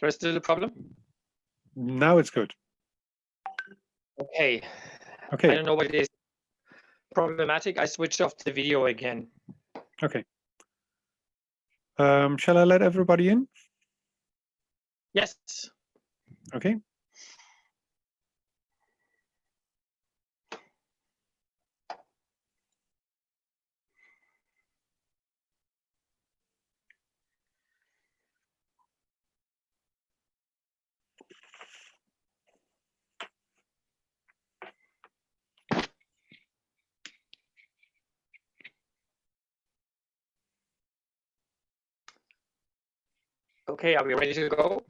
There is still a problem? Now it's good. Okay. Okay. I don't know what it is. Problematic. I switched off the video again. Okay. Shall I let everybody in? Yes. Okay. Okay, are we ready to go?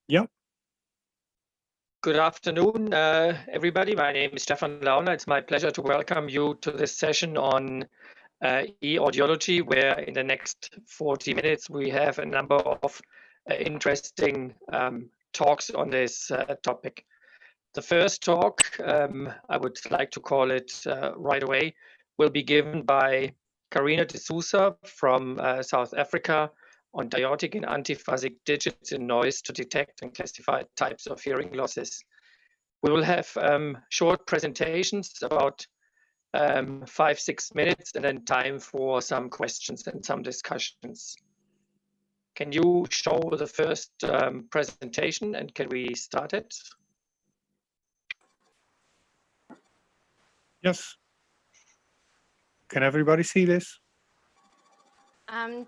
Yeah. Good afternoon, everybody. My name is Stefan Launer. It's my pleasure to welcome you to this session on e-audiology, where in the next 40 minutes we have a number of interesting talks on this topic. The first talk, I would like to call it right away, will be given by Karina de Souza from South Africa on diotic and antiphasic digits in noise to detect and classify types of hearing losses. We will have short presentations, about 5-6 minutes, and then time for some questions and some discussions. Can you show the first presentation, and can we start it? Yes. Can everybody see this?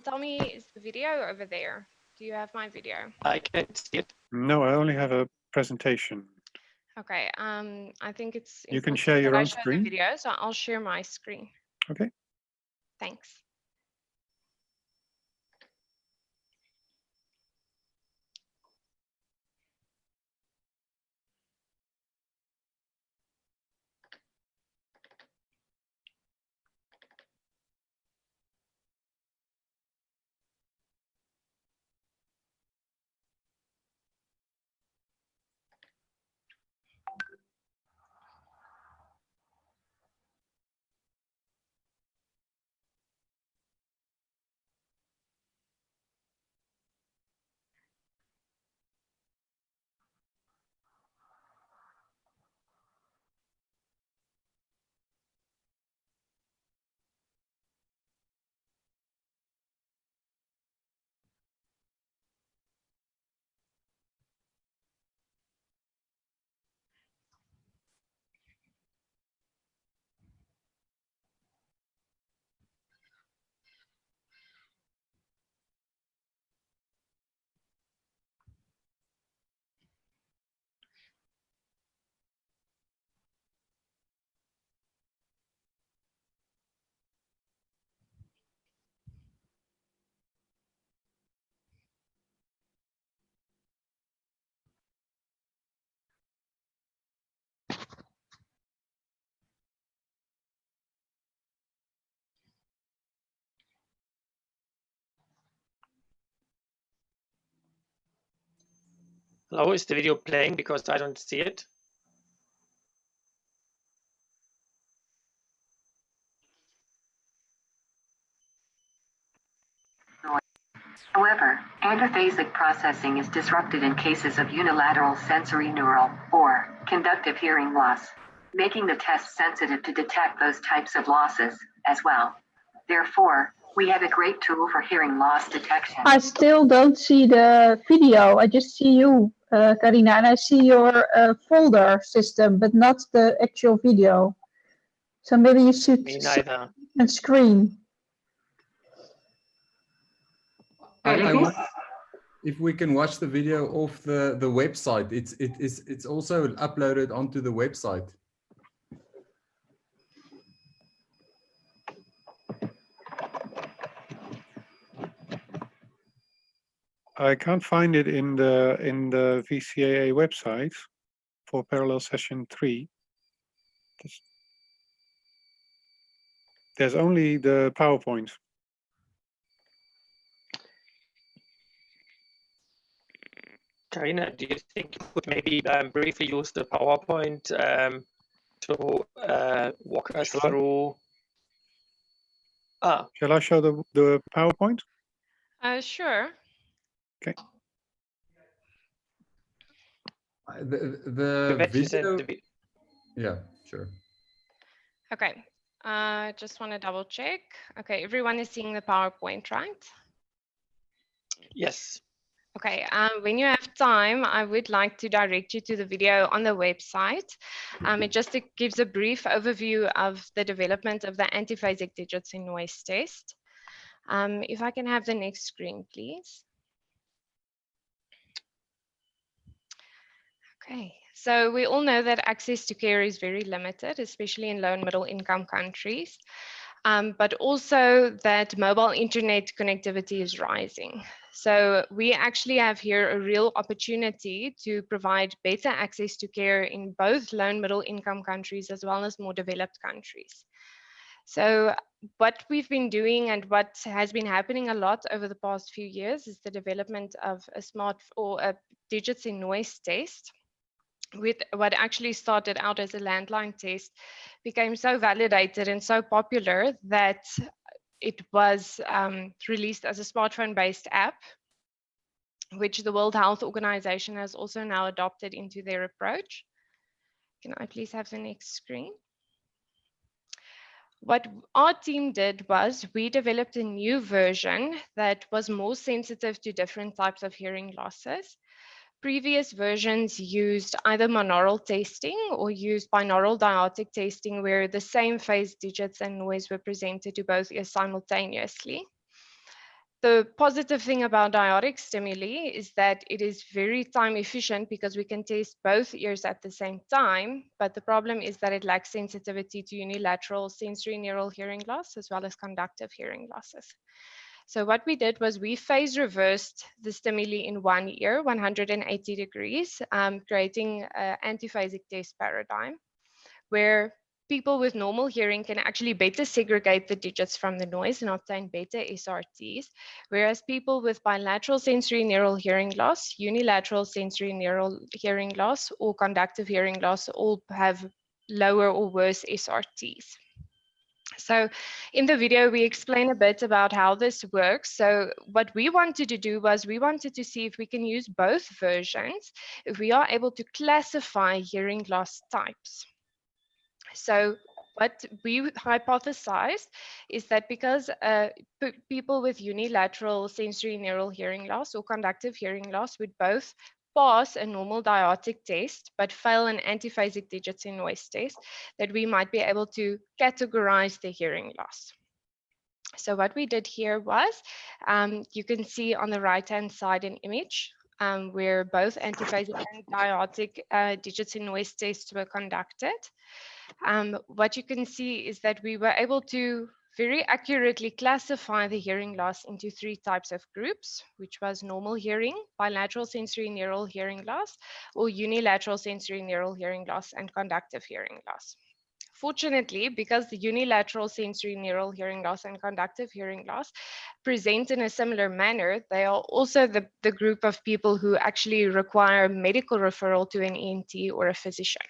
Tell me, is the video over there? Do you have my video? I can't see it. No, I only have a presentation. Okay. I think it's You can important share your that I own show screen. the video, so I'll share my screen. Okay. Thanks. Hello, is the video playing? Because I don't see it. However, antiphasic processing is disrupted in cases of unilateral sensory neural or conductive hearing loss, making the test sensitive to detect those types of losses as well. Therefore, we have a great tool for hearing loss detection. I still don't see the video. I just see you, Karina, and I see your folder system, but not the actual video. So maybe you should Me neither. and screen. If we can watch the video off the website, it's also uploaded onto the website. I can't find it in the VCCA website for parallel session 3. There's only the PowerPoint. Karina, do you think you could maybe briefly use the PowerPoint to walk us through? Shall I show the PowerPoint? Sure. Okay. The Yvette, you said video, yeah, sure. Okay, just want to double check. Okay, everyone is seeing the PowerPoint, right? yes. Okay, when you have time, I would like to direct you to the video on the website. It just gives a brief overview of the development of the antiphasic digits in noise test. If I can have the next screen, please. Okay, so we all know that access to care is very limited, especially in low and middle income countries, but also that mobile internet connectivity is rising. So we actually have here a real opportunity to provide better access to care in both low and middle income countries as well as more developed countries. So what we've been doing and what has been happening a lot over the past few years is the development of a smart or a digits in noise test. With what actually started out as a landline test became so validated and so popular that it was released as a smartphone-based app, which the World Health Organization has also now adopted into their approach. Can I please have the next screen? What our team did was we developed a new version that was more sensitive to different types of hearing losses. Previous versions used either monaural testing or used binaural diotic testing, where the same phase digits and noise were presented to both ears simultaneously. The positive thing about diotic stimuli is that it is very time efficient because we can test both ears at the same time, but the problem is that it lacks sensitivity to unilateral sensory neural hearing loss as well as conductive hearing losses. So what we did was we phase reversed the stimuli in one ear, 180 degrees, creating an antiphasic test paradigm where people with normal hearing can actually better segregate the digits from the noise and obtain better SRTs, whereas people with bilateral sensory neural hearing loss, unilateral sensory neural hearing loss, or conductive hearing loss all have lower or worse SRTs. So in the video, we explain a bit about how this works. So what we wanted to do was we wanted to see if we can use both versions, if we are able to classify hearing loss types. So what we hypothesized is that because people with unilateral sensory neural hearing loss or conductive hearing loss would both pass a normal diotic test, but fail an antiphasic digits in noise test, that we might be able to categorize the hearing loss. So what we did here was, you can see on the right-hand side an image where both antiphasic and diotic digits in noise tests were conducted. What you can see is that we were able to very accurately classify the hearing loss into three types of groups, which was normal hearing, bilateral sensory neural hearing loss, or unilateral sensory neural hearing loss, and conductive hearing loss. Fortunately, because the unilateral sensory neural hearing loss and conductive hearing loss present in a similar manner, they are also the group of people who actually require medical referral to an ENT or a physician.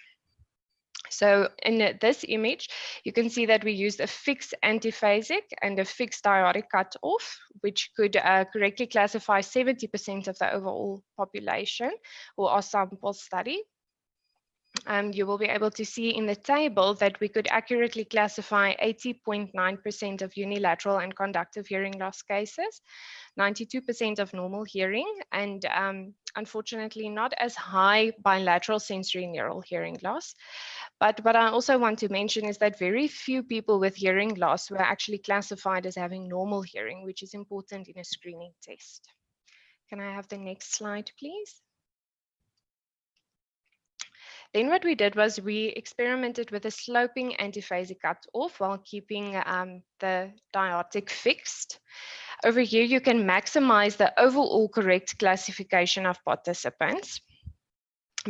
So in this image, you can see that we used a fixed antiphasic and a fixed diotic cutoff, which could correctly classify 70% of the overall population or our sample study. You will be able to see in the table that we could accurately classify 80.9% of unilateral and conductive hearing loss cases, 92% of normal hearing, and unfortunately not as high bilateral sensory neural hearing loss. But what I also want to mention is that very few people with hearing loss were actually classified as having normal hearing, which is important in a screening test. Can I have the next slide, please? Then what we did was we experimented with a sloping antiphasic cutoff while keeping the diotic fixed. Over here, you can maximize the overall correct classification of participants.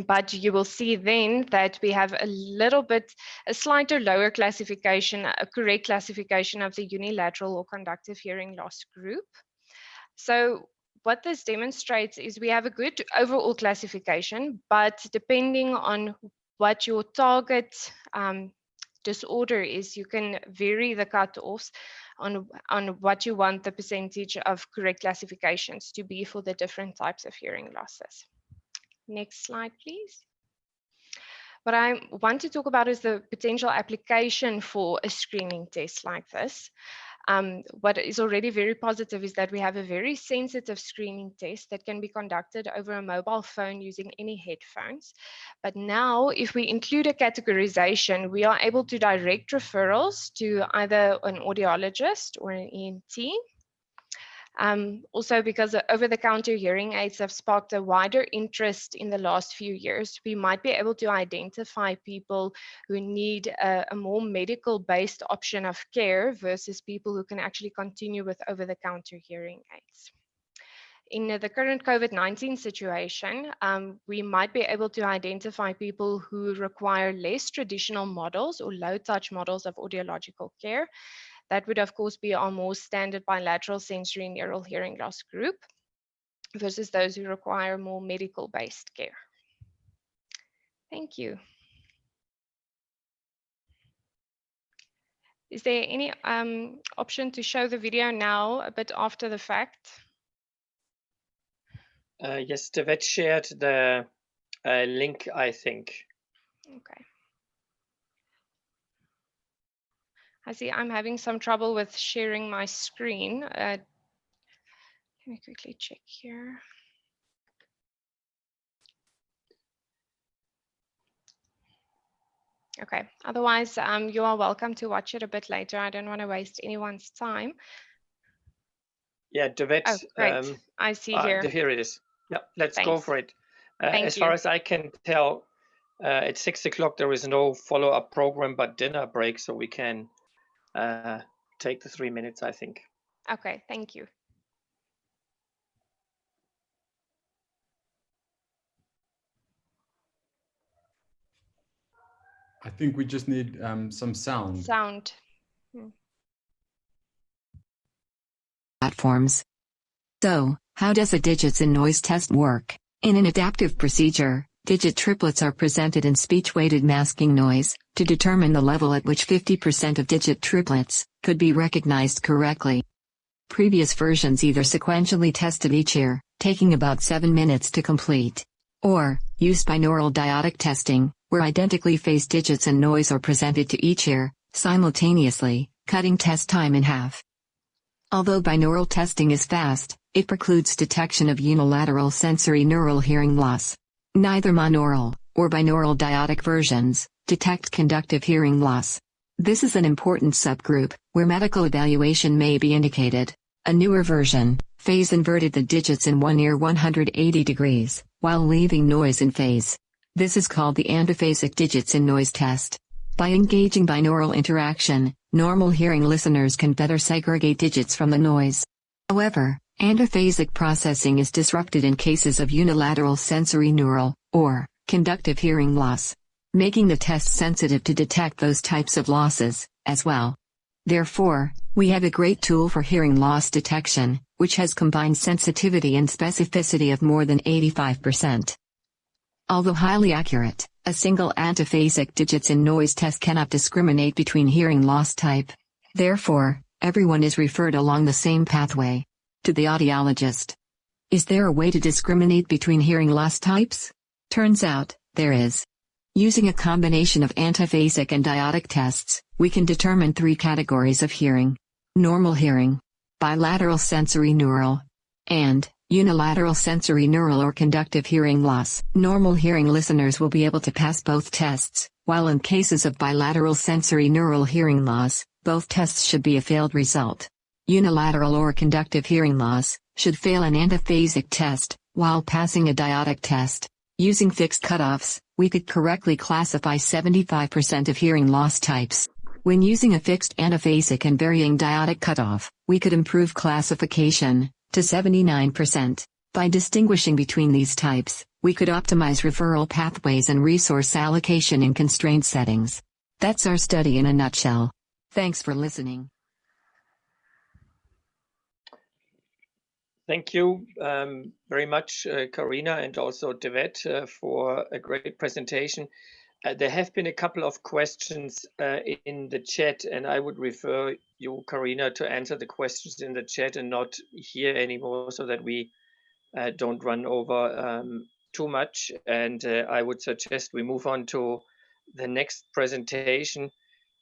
But you will see then that we have a slighter lower classification, a correct classification of the unilateral or conductive hearing loss group. So what this demonstrates is we have a good overall classification, but depending on what your target disorder is, you can vary the cutoffs on what you want the percentage of correct classifications to be for the different types of hearing losses. Next slide, please. What I want to talk about is the potential application for a screening test like this. What is already very positive is that we have a very sensitive screening test that can be conducted over a mobile phone using any headphones. But now, if we include a categorization, we are able to direct referrals to either an audiologist or an ENT. Also, because over-the-counter hearing aids have sparked a wider interest in the last few years, we might be able to identify people who need a more medical-based option of care versus people who can actually continue with over-the-counter hearing aids. In the current COVID-19 situation, we might be able to identify people who require less traditional models or low-touch models of audiological care. That would, of course, be our more standard bilateral sensory neural hearing loss group versus those who require more medical-based care. Thank you. Is there any option to show the video now a bit after the fact? Yes, Devet shared the link, I think. Okay. I see I'm having some trouble with sharing my screen. Let me quickly check here. Okay, otherwise you are welcome to watch it a bit later. I don't want to waste anyone's time. Yeah, Devet. Oh, great. I see here. Here it is. Yeah, let's go for it. As far as I can tell, at 6 o'clock there is no follow-up program but dinner break, so we can take the 3 minutes, I think. Okay, thank you. I think we just need some sound. Platforms. So, how does a digits in noise test work? In an adaptive procedure, digit triplets are presented in speech-weighted masking noise to determine the level at which 50% of digit triplets could be recognized correctly. Previous versions either sequentially tested each ear, taking about 7 minutes to complete, or used binaural diotic testing, where identically phased digits and noise are presented to each ear simultaneously, cutting test time in half. Although binaural testing is fast, it precludes detection of unilateral sensory neural hearing loss. Neither monaural or binaural diotic versions detect conductive hearing loss. This is an important subgroup where medical evaluation may be indicated. A newer version phase inverted the digits in one ear 180 degrees while leaving noise in phase. This is called the antiphasic digits in noise test. By engaging binaural interaction, normal hearing listeners can better segregate digits from the noise. However, antiphasic processing is disrupted in cases of unilateral sensory neural, or conductive hearing loss, making the test sensitive to detect those types of losses, as well. Therefore, we have a great tool for hearing loss detection, which has combined sensitivity and specificity of more than 85%. Although highly accurate, a single antiphasic digits in noise test cannot discriminate between hearing loss type. Therefore, everyone is referred along the same pathway to the audiologist. Is there a way to discriminate between hearing loss types? Turns out, there is. Using a combination of antiphasic and diotic tests, we can determine 3 categories of hearing: normal hearing, bilateral sensory neural, and unilateral sensory neural or conductive hearing loss. Normal hearing listeners will be able to pass both tests, while in cases of bilateral sensory neural hearing loss, both tests should be a failed result. Unilateral or conductive hearing loss should fail an antiphasic test, while passing a diotic test. Using fixed cutoffs, we could correctly classify 75% of hearing loss types. When using a fixed antiphasic and varying diotic cutoff, we could improve classification to 79%. By distinguishing between these types, we could optimize referral pathways and resource allocation in constrained settings. That's our study in a nutshell. Thanks for listening. Thank you very much, Karina, and also Devet for a great presentation. There have been a couple of questions in the chat, and I would refer you, Karina, to answer the questions in the chat and not here anymore, so that we don't run over too much, and I would suggest we move on to the next presentation,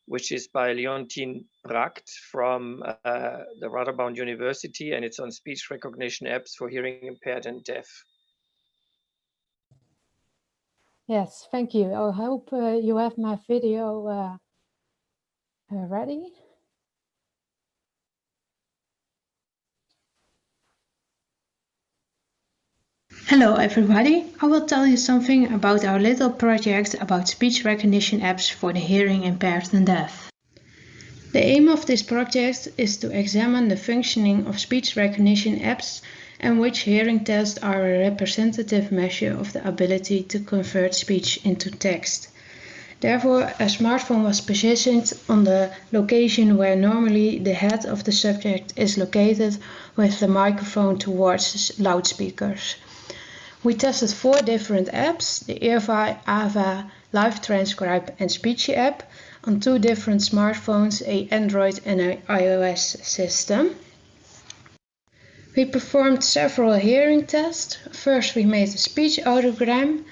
which is by Leontine Bragt from the Radboud University, and it's on speech recognition apps for hearing impaired and deaf. Yes, thank you. I hope you have my video ready. Hello everybody, I will tell you something about our little project about speech recognition apps for the hearing impaired and deaf. The aim of this project is to examine the functioning of speech recognition apps and which hearing tests are a representative measure of the ability to convert speech into text. Therefore, a smartphone was positioned on the location where normally the head of the subject is located, with the microphone towards loudspeakers. We tested 4 different apps, the Earvi, Ava, Live Transcribe and Speechy app, on 2 different smartphones, an Android and an iOS system. We performed several hearing tests. First we made a speech audiogram.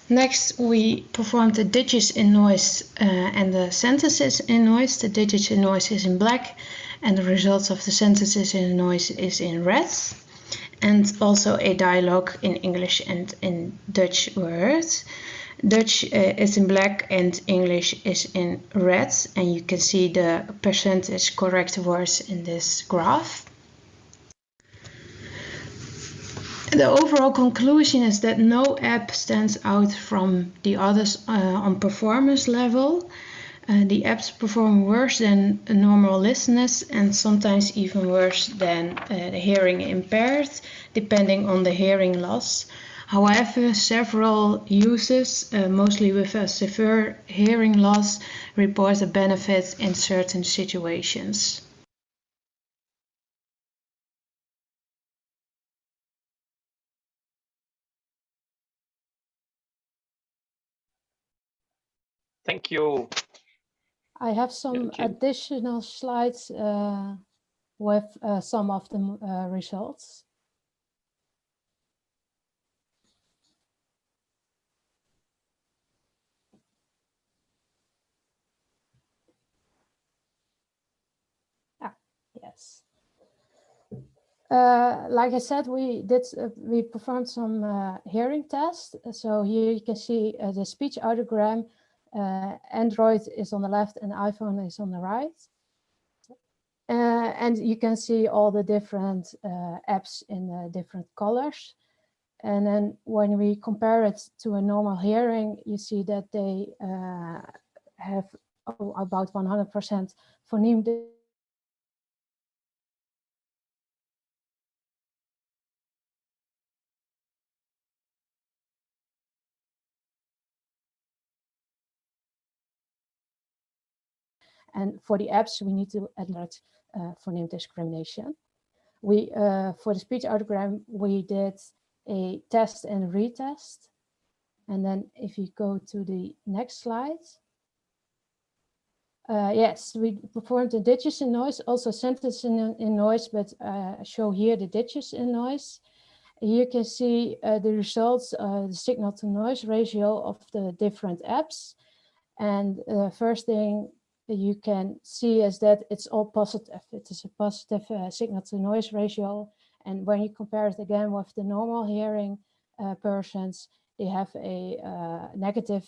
Next we performed the digits in noise and the sentences in noise. The digits in noise is in black and the results of the sentences in noise is in red. And also a dialogue in English and in Dutch words. Dutch is in black and English is in red, and you can see the percentage correct words in this graph. The overall conclusion is that no app stands out from the others on performance level. The apps perform worse than normal listeners and sometimes even worse than the hearing impaired, depending on the hearing loss. However, several users, mostly with a severe hearing loss, report a benefit in certain situations. Thank you. I have some additional slides with some of the results. Yes. Like I said, we performed some hearing tests. So here you can see the speech audiogram. Android is on the left and iPhone is on the right. And you can see all the different apps in different colors. And then when we compare it to a normal hearing, you see that they have about 100% phoneme. And for the apps, we need to alert phoneme discrimination. For the speech audiogram, we did a test and retest. And then if you go to the next slide. Yes, we performed the digits in noise, also sentences in noise, but show here the digits in noise. Here you can see the results, the signal to noise ratio of the different apps. And the first thing you can see is that it's all positive. It is a positive signal to noise ratio. And when you compare it again with the normal hearing persons, they have a negative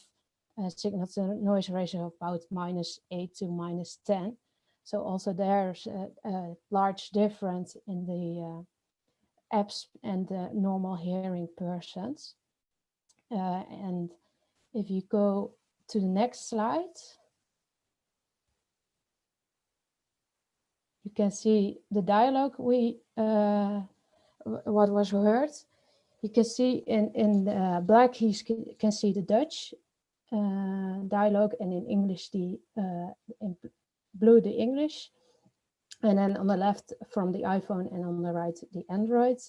signal to noise ratio of about -8 to -10. So also there's a large difference in the apps and the normal hearing persons. And if you go to the next slide, you can see the dialogue what was heard. You can see in black, you can see the Dutch dialogue, and in English, in blue, the English. And then on the left from the iPhone and on the right, the Android.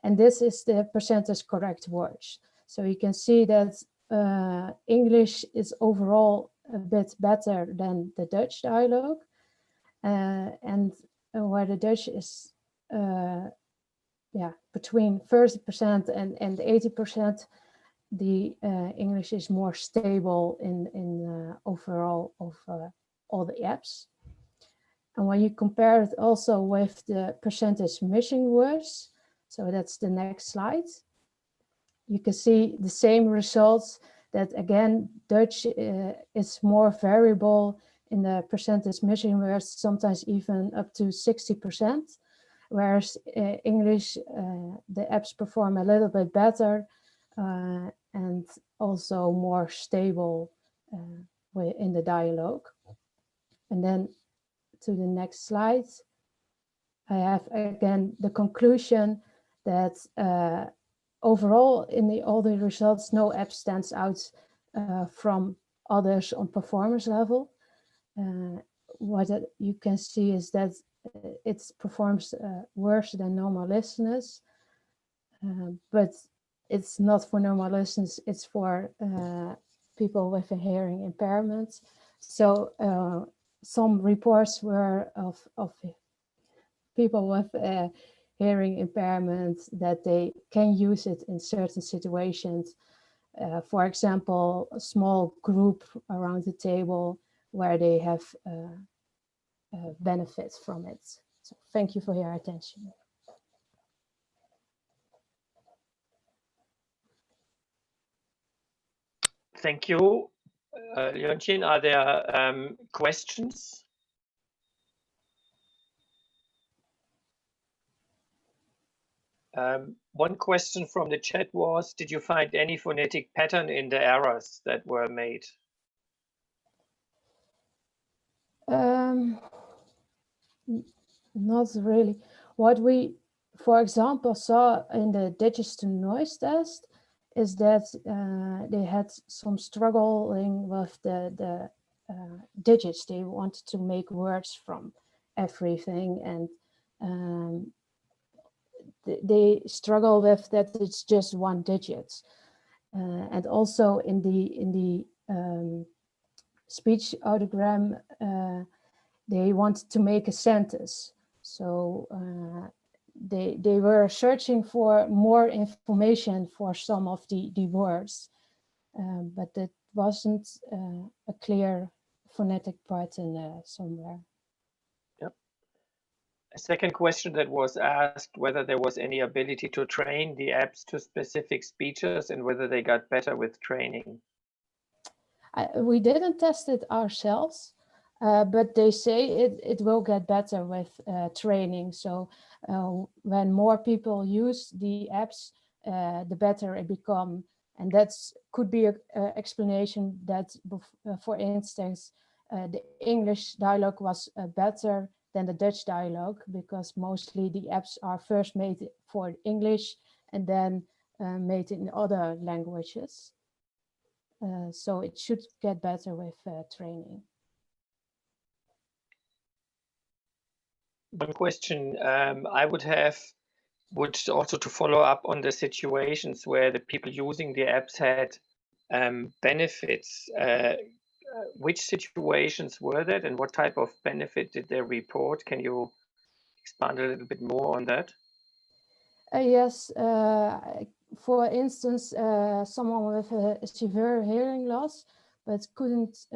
And this is the percentage correct words. So you can see that English is overall a bit better than the Dutch dialogue. And where the Dutch is between 30% and 80%, the English is more stable in overall of all the apps. And when you compare it also with the percentage missing words, so that's the next slide, you can see the same results, that again, Dutch is more variable in the percentage missing words, sometimes even up to 60%, whereas English, the apps perform a little bit better and also more stable in the dialogue. And then to the next slide, I have again the conclusion that overall in all the results, no app stands out from others on performance level. What you can see is that it performs worse than normal listeners, but it's not for normal listeners, it's for people with a hearing impairment. So some reports were of people with hearing impairment that they can use it in certain situations. For example, a small group around the table where they have benefits from it. So thank you for your attention. Thank you, Leontien. Are there questions? One question from the chat was, did you find any phonetic pattern in the errors that were made? Not really. What we, for example, saw in the digits to noise test is that they had some struggling with the digits. They wanted to make words from everything, and they struggle with that it's just one digit. And also in the speech audiogram, they wanted to make a sentence. So they were searching for more information for some of the words, but it wasn't a clear phonetic pattern somewhere. Yep. A second question that was asked, whether there was any ability to train the apps to specific speeches and whether they got better with training. We didn't test it ourselves, but they say it will get better with training. So when more people use the apps, the better it becomes. And that could be an explanation that, for instance, the English dialogue was better than the Dutch dialogue, because mostly the apps are first made for English and then made in other languages. So it should get better with training. One question I would have would also to follow up on the situations where the people using the apps had benefits. Which situations were that and what type of benefit did they report? Can you expand a little bit more on that? Yes, for instance, someone with a severe hearing loss but couldn't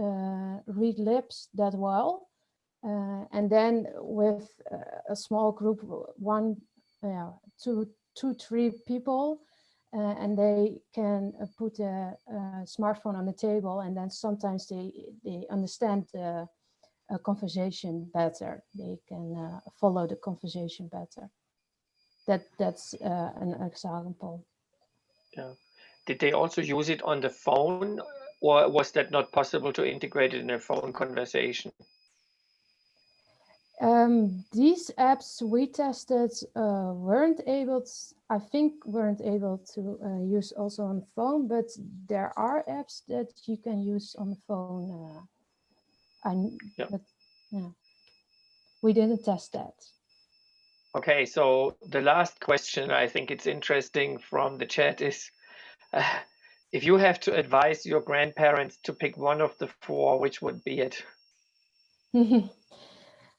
read lips that well. And then with a small group, two, three people, and they can put a smartphone on the table, and then sometimes they understand a conversation better. They can follow the conversation better. That's an example. Yeah. Did they also use it on the phone, or was that not possible to integrate it in a phone conversation? These apps we tested weren't able to use also on the phone, but there are apps that you can use on the phone. But we didn't test that. Okay, so the last question, I think it's interesting from the chat, is if you have to advise your grandparents to pick one of the four, which would be it?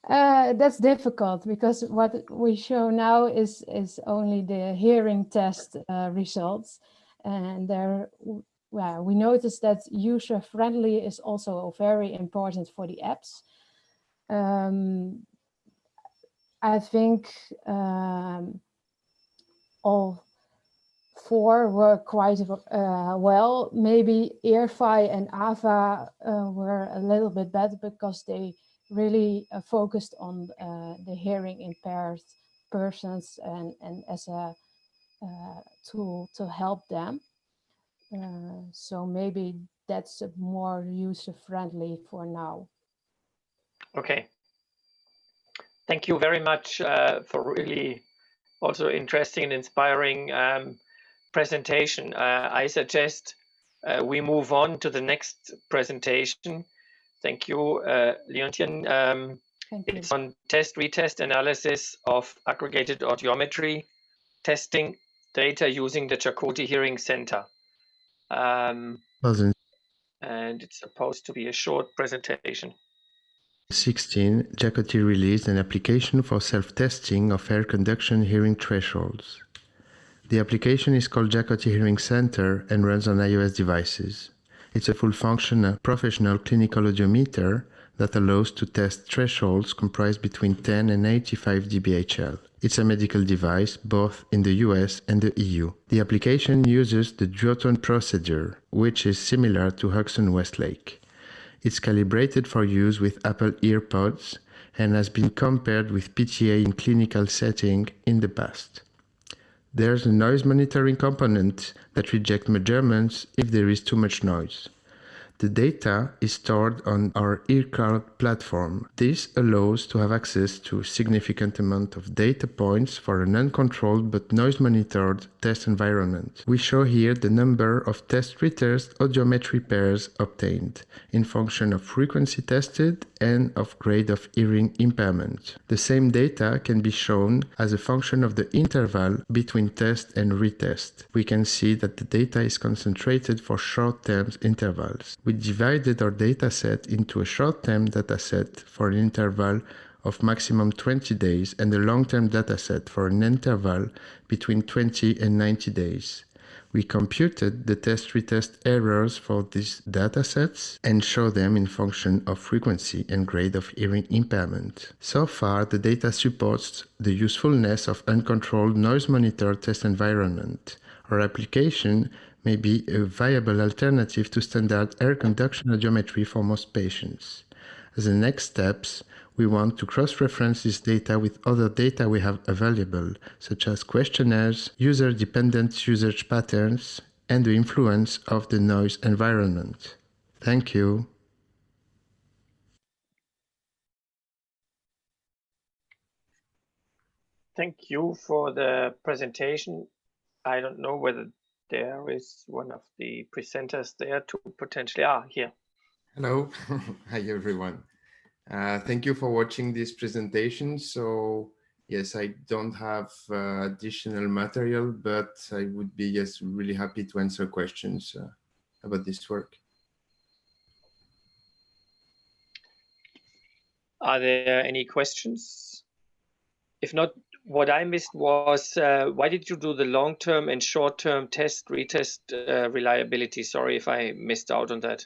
That's difficult because what we show now is only the hearing test results, and well, we noticed that user friendly is also very important for the apps. I think all four were quite well. Maybe Earfi and Ava were a little bit better because they really focused on the hearing impaired persons and as a tool to help them. So maybe that's more user-friendly for now. Okay. Thank you very much for really also interesting and inspiring presentation. I suggest we move on to the next presentation. Thank you, Leontien. Thank you. It's on test retest analysis of aggregated audiometry testing data using the Chakotay Hearing Center. And it's supposed to be a short presentation. 2016, Chakotay released an application for self-testing of air conduction hearing thresholds. The application is called Chakotay Hearing Center and runs on iOS devices. It's a full-function professional clinical audiometer that allows to test thresholds comprised between 10 and 85 dBHL. It's a medical device both in the US and the EU. The application uses the duotone procedure, which is similar to Hodgson-Westlake. It's calibrated for use with Apple EarPods and has been compared with PTA in clinical setting in the past. There's a noise monitoring component that rejects measurements if there is too much noise. The data is stored on our earCloud platform. This allows to have access to a significant amount of data points for an uncontrolled but noise-monitored test environment. We show here the number of test-retest audiometry pairs obtained in function of frequency tested and of grade of hearing impairment. The same data can be shown as a function of the interval between test and retest. We can see that the data is concentrated for short-term intervals. We divided our dataset into a short-term dataset for an interval of maximum 20 days and a long-term dataset for an interval between 20 and 90 days. We computed the test-retest errors for these datasets and show them in function of frequency and grade of hearing impairment. So far, the data supports the usefulness of uncontrolled noise-monitored test environment. Our application may be a viable alternative to standard air conduction audiometry for most patients. As the next steps, we want to cross-reference this data with other data we have available, such as questionnaires, user-dependent usage patterns, and the influence of the noise environment. Thank you. Thank you for the presentation. I don't know whether there is one of the presenters there to potentially, here. Hello, hi everyone. Thank you for watching this presentation. So yes, I don't have additional material, but I would be really happy to answer questions about this work. Are there any questions? If not, what I missed was, why did you do the long-term and short-term test, retest reliability? Sorry if I missed out on that.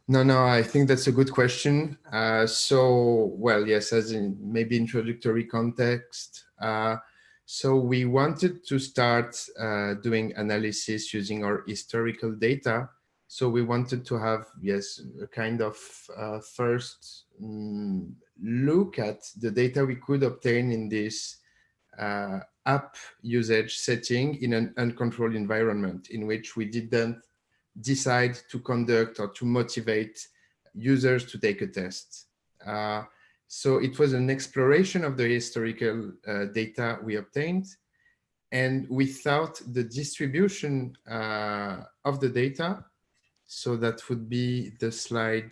No, I think that's a good question. Well, yes, as in maybe introductory context. So we wanted to start doing analysis using our historical data. So we wanted to have, yes, a kind of first look at the data we could obtain in this app usage setting in an uncontrolled environment in which we didn't decide to conduct or to motivate users to take a test. So it was an exploration of the historical data we obtained, and we thought the distribution of the data, so that would be the slide,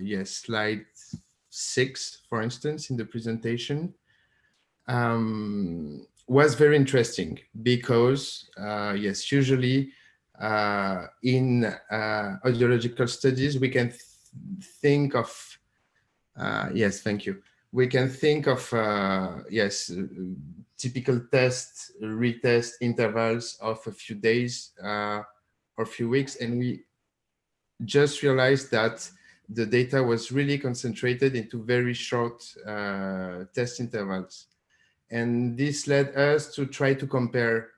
yes, slide 6, for instance, in the presentation, was very interesting because, yes, usually in audiological studies, we can think of Yes, thank you. We can think of, yes, typical test, retest intervals of a few days or a few weeks. And we just realized that the data was really concentrated into very short test intervals. And this led us to try to compare,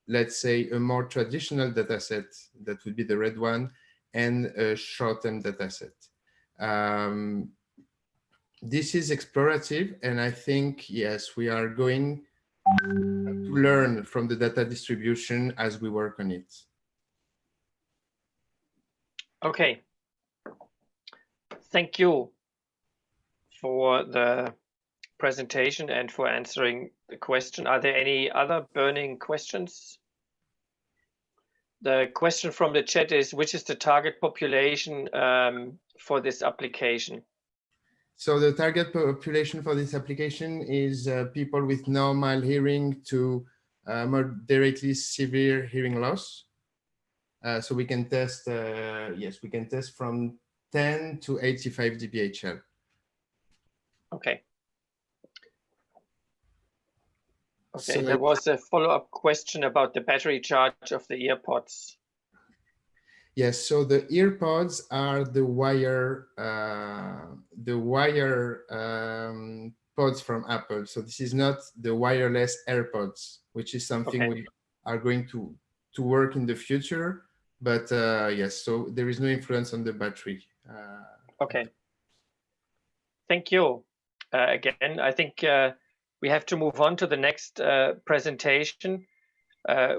let's say, a more traditional data set, that would be the red one, and a short-term data set. This is explorative, and I think, yes, we are going to learn from the data distribution as we work on it. Okay. Thank you for the presentation and for answering the question. Are there any other burning questions? The question from the chat is, which is the target population for this application? So the target population for this application is people with normal hearing to moderately severe hearing loss. So we can test, yes, we can test from 10 to 85 dBHL. Okay. Okay, So there was a follow-up question about the battery charge of the earpods. Yes, so the earpods are the wire pods from Apple. So this is not the wireless AirPods, which is something we are going to work in the future. But yes, so there is no influence on the battery. Okay. Thank you. Again, I think we have to move on to the next presentation,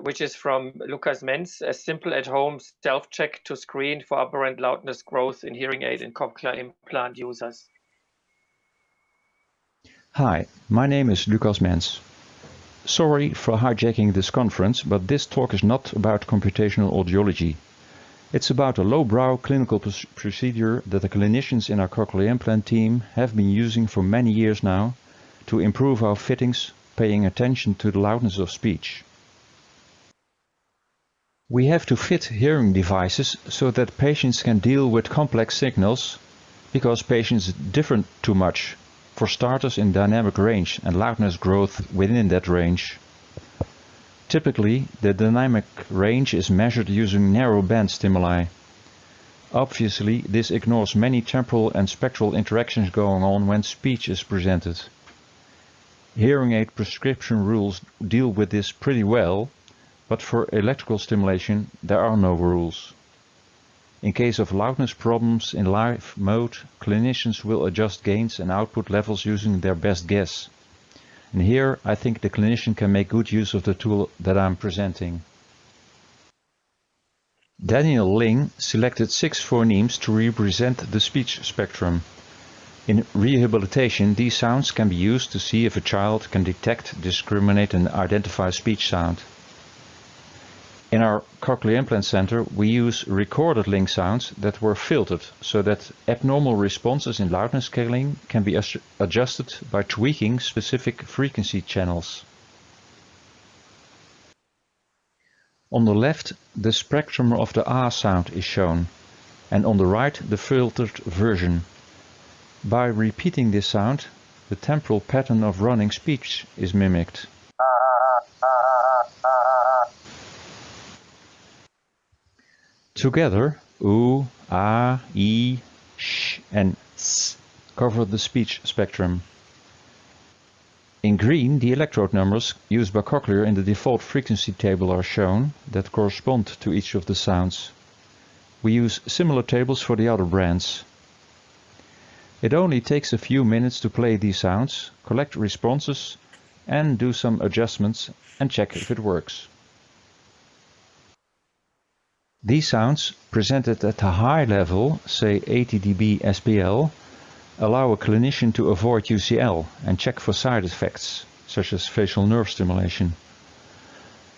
which is from Lukas Menz, a simple at-home self-check to screen for aberrant loudness growth in hearing aid and cochlear implant users. Hi, my name is Lukas Menz. Sorry for hijacking this conference, but this talk is not about computational audiology. It's about a lowbrow clinical procedure that the clinicians in our cochlear implant team have been using for many years now to improve our fittings, paying attention to the loudness of speech. We have to fit hearing devices so that patients can deal with complex signals, because patients differ too much, for starters in dynamic range and loudness growth within that range. Typically, the dynamic range is measured using narrow band stimuli. Obviously, this ignores many temporal and spectral interactions going on when speech is presented. Hearing aid prescription rules deal with this pretty well, but for electrical stimulation there are no rules. In case of loudness problems in live mode, clinicians will adjust gains and output levels using their best guess. And here I think the clinician can make good use of the tool that I'm presenting. Daniel Ling selected 6 phonemes to represent the speech spectrum. In rehabilitation, these sounds can be used to see if a child can detect, discriminate and identify speech sound. In our Cochlear Implant Center, we use recorded Ling sounds that were filtered so that abnormal responses in loudness scaling can be adjusted by tweaking specific frequency channels. On the left, the spectrum of the A sound is shown, and on the right, the filtered version. By repeating this sound, the temporal pattern of running speech is mimicked. Together, oo, ah, e, sh and s cover the speech spectrum. In green, the electrode numbers used by Cochlear in the default frequency table are shown that correspond to each of the sounds. We use similar tables for the other brands. It only takes a few minutes to play these sounds, collect responses, and do some adjustments and check if it works. These sounds, presented at a high level, say 80 dB SPL, allow a clinician to avoid UCL and check for side effects, such as facial nerve stimulation.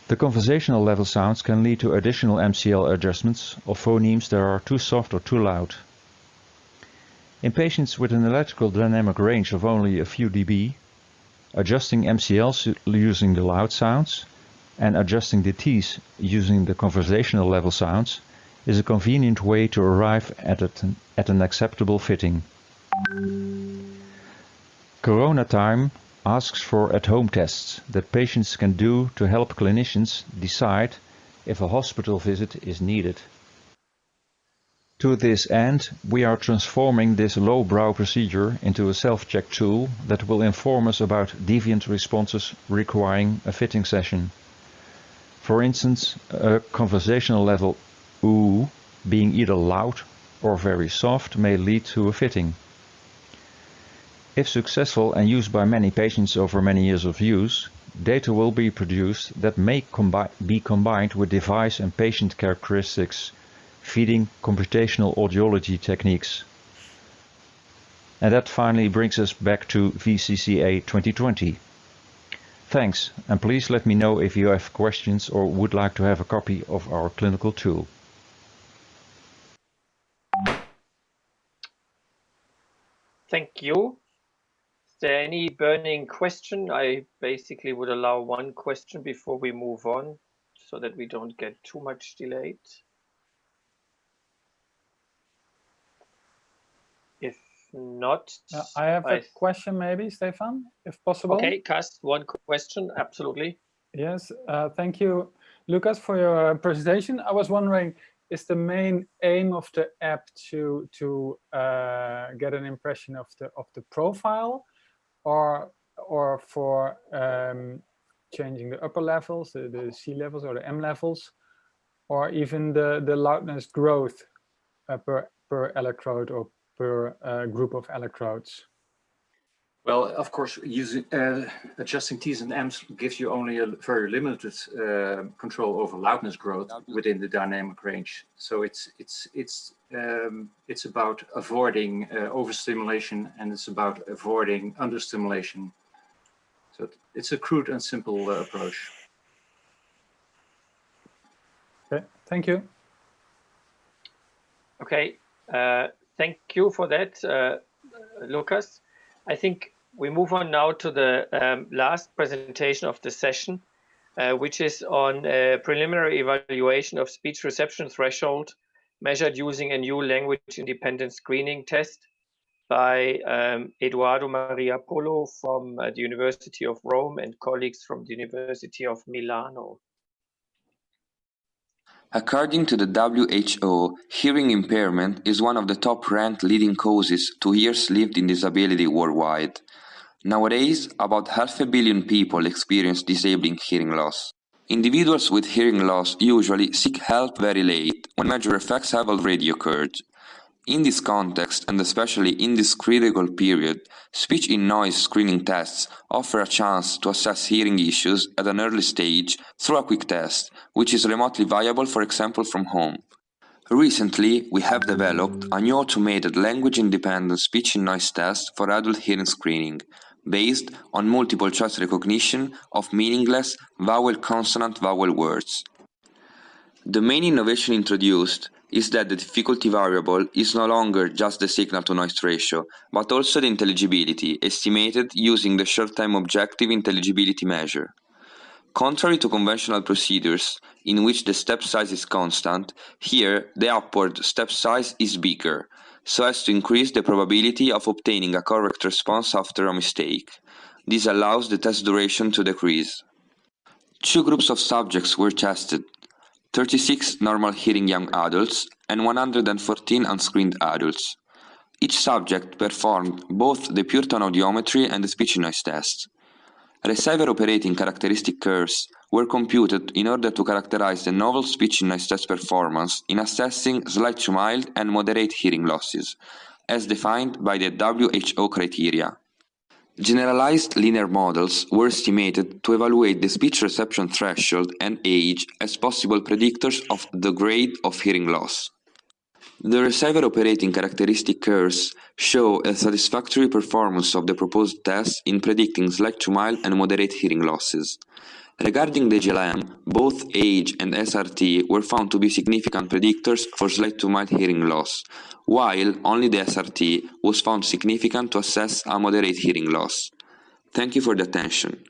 The conversational level sounds can lead to additional MCL adjustments of phonemes that are too soft or too loud. In patients with an electrical dynamic range of only a few dB, adjusting MCLs using the loud sounds and adjusting the T's using the conversational level sounds is a convenient way to arrive at an acceptable fitting. Corona time asks for at-home tests that patients can do to help clinicians decide if a hospital visit is needed. To this end, we are transforming this lowbrow procedure into a self-check tool that will inform us about deviant responses requiring a fitting session. For instance, a conversational level ooh being either loud or very soft may lead to a fitting. If successful and used by many patients over many years of use, data will be produced that may be combined with device and patient characteristics, feeding computational audiology techniques. And that finally brings us back to VCCA 2020. Thanks, and please let me know if you have questions or would like to have a copy of our clinical tool. Thank you. Is there any burning question? I basically would allow one question before we move on so that we don't get too much delayed. If not, I have a question maybe, Stefan, if possible. Okay, Cas, one question, absolutely. Yes, thank you, Lucas, for your presentation. I was wondering, is the main aim of the app to get an impression of the profile, or for changing the upper levels, the C levels or the M levels, or even the loudness growth per electrode or per group of electrodes? Well, of course, using adjusting T's and M's gives you only a very limited control over loudness growth within the dynamic range. So it's about avoiding overstimulation, and it's about avoiding understimulation. So it's a crude and simple approach. Okay, thank you. Okay, thank you for that, Lucas. I think we move on now to the last presentation of the session, which is on preliminary evaluation of speech reception threshold measured using a new language-independent screening test by Eduardo Maria Polo from the University of Rome and colleagues from the University of Milano. According to the WHO, hearing impairment is one of the top-ranked leading causes to years lived in disability worldwide. Nowadays, about 500 million people experience disabling hearing loss. Individuals with hearing loss usually seek help very late, when major effects have already occurred. In this context, and especially in this critical period, speech-in-noise screening tests offer a chance to assess hearing issues at an early stage through a quick test, which is remotely viable, for example, from home. Recently, we have developed a new automated language-independent speech-in-noise test for adult hearing screening, based on multiple-choice recognition of meaningless vowel-consonant-vowel words. The main innovation introduced is that the difficulty variable is no longer just the signal-to-noise ratio, but also the intelligibility, estimated using the short-time objective intelligibility measure. Contrary to conventional procedures, in which the step size is constant, here the upward step size is bigger, so as to increase the probability of obtaining a correct response after a mistake. This allows the test duration to decrease. Two groups of subjects were tested: 36 normal hearing young adults and 114 unscreened adults. Each subject performed both the pure tone audiometry and the speech-in-noise test. Receiver operating characteristic curves were computed in order to characterize the novel speech-in-noise test performance in assessing slight to mild and moderate hearing losses, as defined by the WHO criteria. Generalized linear models were estimated to evaluate the speech reception threshold and age as possible predictors of the grade of hearing loss. The receiver operating characteristic curves show a satisfactory performance of the proposed test in predicting slight to mild and moderate hearing losses. Regarding the GLM, both age and SRT were found to be significant predictors for slight to mild hearing loss, while only the SRT was found significant to assess a moderate hearing loss. Thank you for the attention.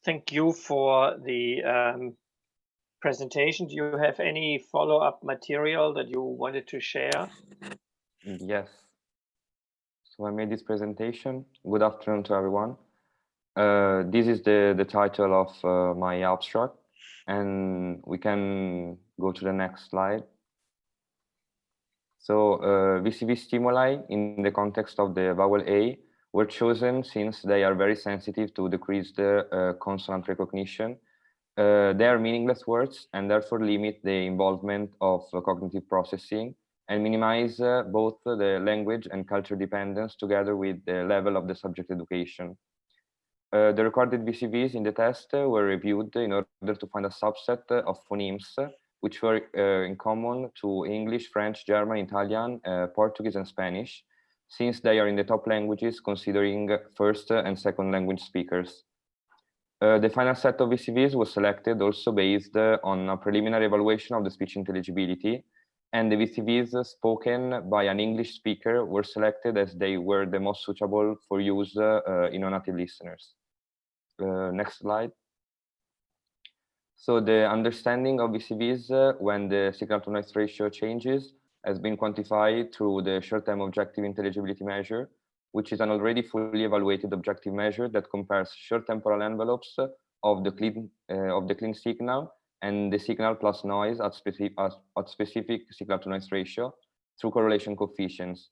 Thank you for the presentation. Do you have any follow-up material that you wanted to share? Yes. So I made this presentation. Good afternoon to everyone. This is the title of my abstract, and we can go to the next slide. So VCV stimuli in the context of the vowel A were chosen since they are very sensitive to decreased consonant recognition. They are meaningless words and therefore limit the involvement of cognitive processing and minimize both the language and culture dependence together with the level of the subject education. The recorded VCVs in the test were reviewed in order to find a subset of phonemes which were in common to English, French, German, Italian, Portuguese, and Spanish, since they are in the top languages considering first and second language speakers. The final set of VCVs was selected also based on a preliminary evaluation of the speech intelligibility, and the VCVs spoken by an English speaker were selected as they were the most suitable for use in non-native listeners. Next slide. So the understanding of VCVs when the signal-to-noise ratio changes has been quantified through the short-term objective intelligibility measure, which is an already fully evaluated objective measure that compares short temporal envelopes of the clean signal and the signal plus noise at specific signal-to-noise ratio through correlation coefficients.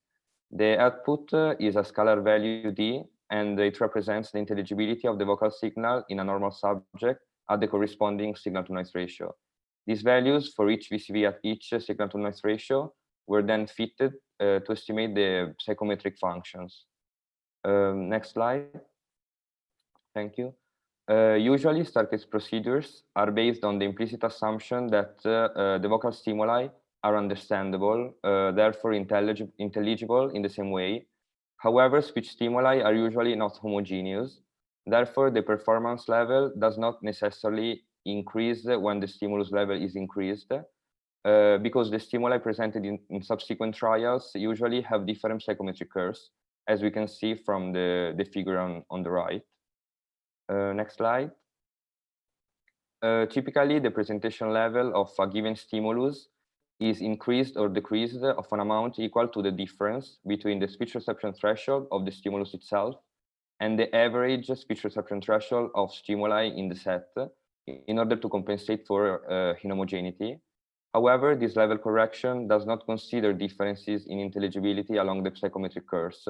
The output is a scalar value d, and it represents the intelligibility of the vocal signal in a normal subject at the corresponding signal-to-noise ratio. These values for each VCV at each signal-to-noise ratio were then fitted to estimate the psychometric functions. Next slide. Thank you. Usually, staircase procedures are based on the implicit assumption that the vocal stimuli are understandable, therefore intelligible in the same way. However, speech stimuli are usually not homogeneous. Therefore, the performance level does not necessarily increase when the stimulus level is increased, because the stimuli presented in subsequent trials usually have different psychometric curves, as we can see from the figure on the right. Next slide. Typically, the presentation level of a given stimulus is increased or decreased of an amount equal to the difference between the speech reception threshold of the stimulus itself and the average speech reception threshold of stimuli in the set in order to compensate for inhomogeneity. However, this level correction does not consider differences in intelligibility along the psychometric curves.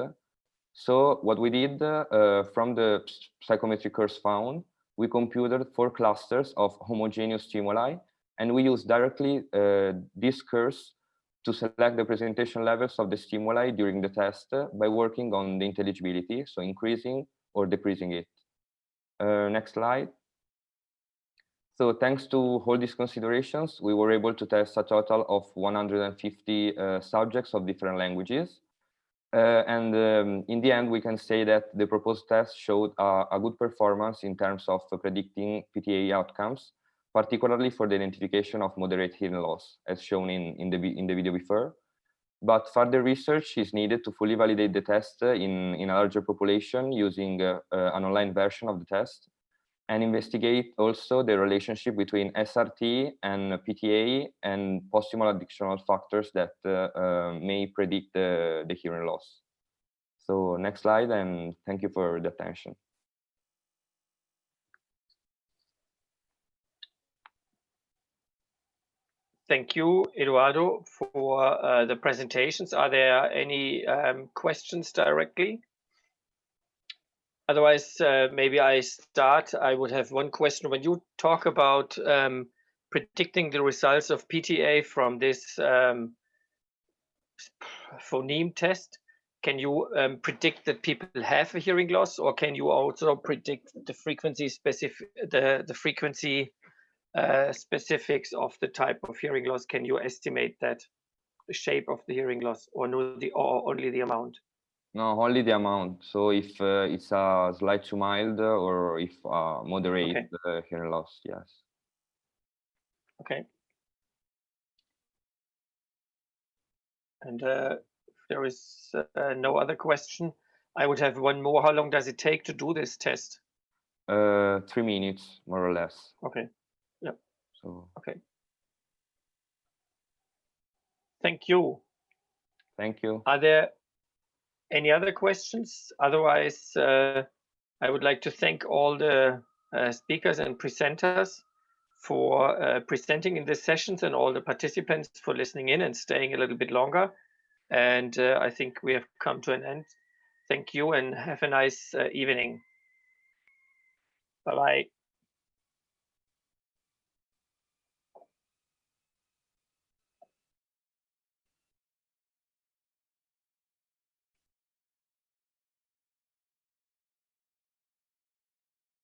So what we did from the psychometric curves found, we computed 4 clusters of homogeneous stimuli, and we used directly these curves to select the presentation levels of the stimuli during the test by working on the intelligibility, so increasing or decreasing it. Next slide. So thanks to all these considerations, we were able to test a total of 150 subjects of different languages. In the end, we can say that the proposed test showed a good performance in terms of predicting PTA outcomes, particularly for the identification of moderate hearing loss, as shown in the video before. But further research is needed to fully validate the test in a larger population using an online version of the test, and investigate also the relationship between SRT and PTA and postural additional factors that may predict the hearing loss. So next slide, and thank you for the attention. Thank you, Eduardo, for the presentations. Are there any questions directly? Otherwise, maybe I start. I would have one question. When you talk about predicting the results of PTA from this phoneme test, can you predict that people have a hearing loss, or can you also predict the frequency specifics of the type of hearing loss? Can you estimate that, the shape of the hearing loss, or only the amount? No, only the amount. So if it's a slight to mild or if moderate hearing loss, yes. Okay. And if there is no other question, I would have one more. How long does it take to do this test? 3 minutes, more or less. Okay. Yeah. So okay. Thank you. Thank you. Are there any other questions? Otherwise, I would like to thank all the speakers and presenters for presenting in these sessions, and all the participants for listening in and staying a little bit longer. And I think we have come to an end. Thank you and have a nice evening. Bye-bye.